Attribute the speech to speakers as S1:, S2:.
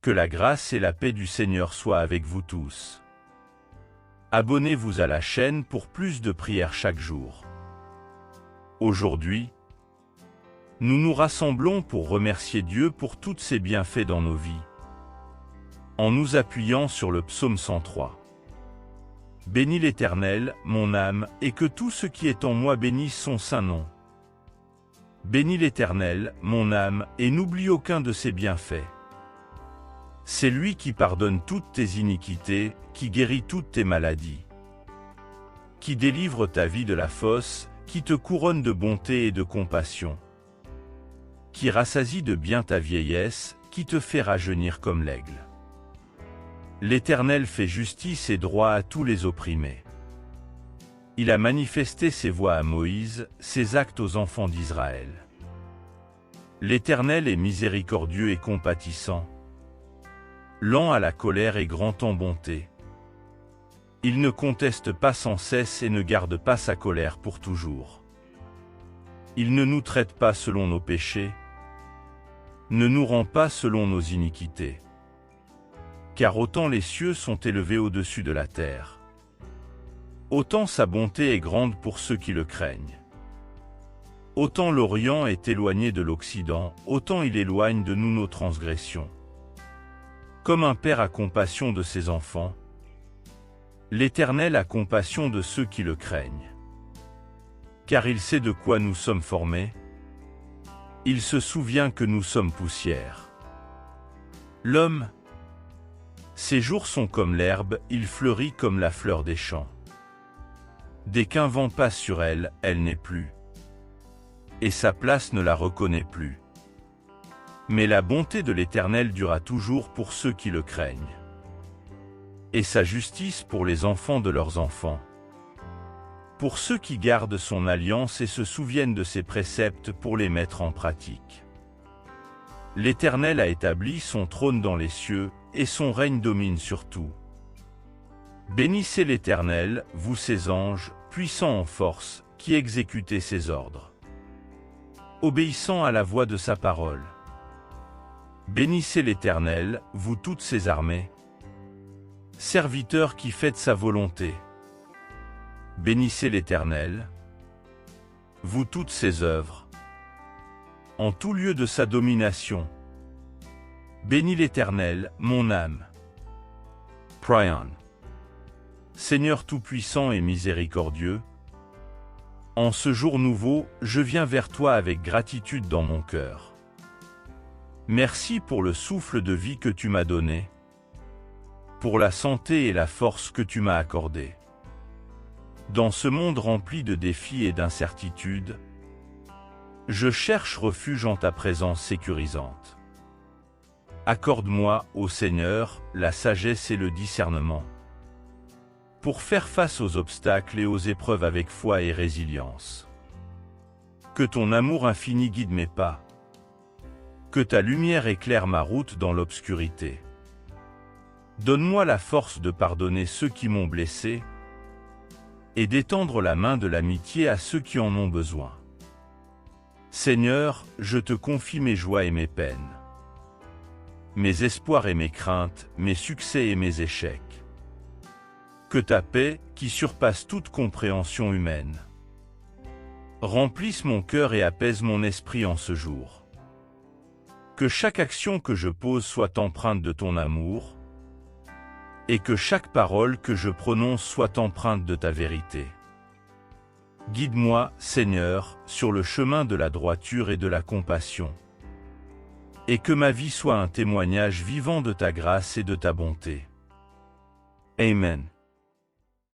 S1: Que la grâce et la paix du Seigneur soient avec vous tous. Abonnez-vous à la chaîne pour plus de prières chaque jour. Aujourd'hui, nous nous rassemblons pour remercier Dieu pour tous ses bienfaits dans nos vies, en nous appuyant sur le psaume 103. Bénis l'Éternel, mon âme, et que tout ce qui est en moi bénisse son saint nom. Bénis l'Éternel, mon âme, et n'oublie aucun de ses bienfaits. C'est lui qui pardonne toutes tes iniquités, qui guérit toutes tes maladies, qui délivre ta vie de la fosse, qui te couronne de bonté et de compassion, qui rassasie de bien ta vieillesse, qui te fait rajeunir comme l'aigle. L'Éternel fait justice et droit à tous les opprimés. Il a manifesté ses voies à Moïse, ses actes aux enfants d'Israël. L'Éternel est miséricordieux et compatissant, lent à la colère et grand en bonté. Il ne conteste pas sans cesse et ne garde pas sa colère pour toujours. Il ne nous traite pas selon nos péchés, ne nous rend pas selon nos iniquités. Car autant les cieux sont élevés au-dessus de la terre, autant sa bonté est grande pour ceux qui le craignent. Autant l'Orient est éloigné de l'Occident, autant il éloigne de nous nos transgressions. Comme un père a compassion de ses enfants, l'Éternel a compassion de ceux qui le craignent. Car il sait de quoi nous sommes formés, il se souvient que nous sommes poussière. L'homme, ses jours sont comme l'herbe, il fleurit comme la fleur des champs. Dès qu'un vent passe sur elle, elle n'est plus, et sa place ne la reconnaît plus. Mais la bonté de l'Éternel durera toujours pour ceux qui le craignent, et sa justice pour les enfants de leurs enfants, pour ceux qui gardent son alliance et se souviennent de ses préceptes pour les mettre en pratique. L'Éternel a établi son trône dans les cieux, et son règne domine sur tout. Bénissez l'Éternel, vous ses anges, puissants en force, qui exécutez ses ordres, obéissant à la voix de sa parole. Bénissez l'Éternel, vous toutes ses armées, serviteurs qui faites sa volonté. Bénissez l'Éternel, vous toutes ses œuvres, en tout lieu de sa domination. Bénis l'Éternel, mon âme. Prions. Seigneur tout-puissant et miséricordieux, en ce jour nouveau, je viens vers toi avec gratitude dans mon cœur. Merci pour le souffle de vie que tu m'as donné, pour la santé et la force que tu m'as accordée. Dans ce monde rempli de défis et d'incertitudes, je cherche refuge en ta présence sécurisante. Accorde-moi, ô Seigneur, la sagesse et le discernement, pour faire face aux obstacles et aux épreuves avec foi et résilience. Que ton amour infini guide mes pas, que ta lumière éclaire ma route dans l'obscurité. Donne-moi la force de pardonner ceux qui m'ont blessé, et d'étendre la main de l'amitié à ceux qui en ont besoin. Seigneur, je te confie mes joies et mes peines, mes espoirs et mes craintes, mes succès et mes échecs. Que ta paix, qui surpasse toute compréhension humaine, remplisse mon cœur et apaise mon esprit en ce jour. Que chaque action que je pose soit empreinte de ton amour, et que chaque parole que je prononce soit empreinte de ta vérité. Guide-moi, Seigneur, sur le chemin de la droiture et de la compassion, et que ma vie soit un témoignage vivant de ta grâce et de ta bonté. Amen.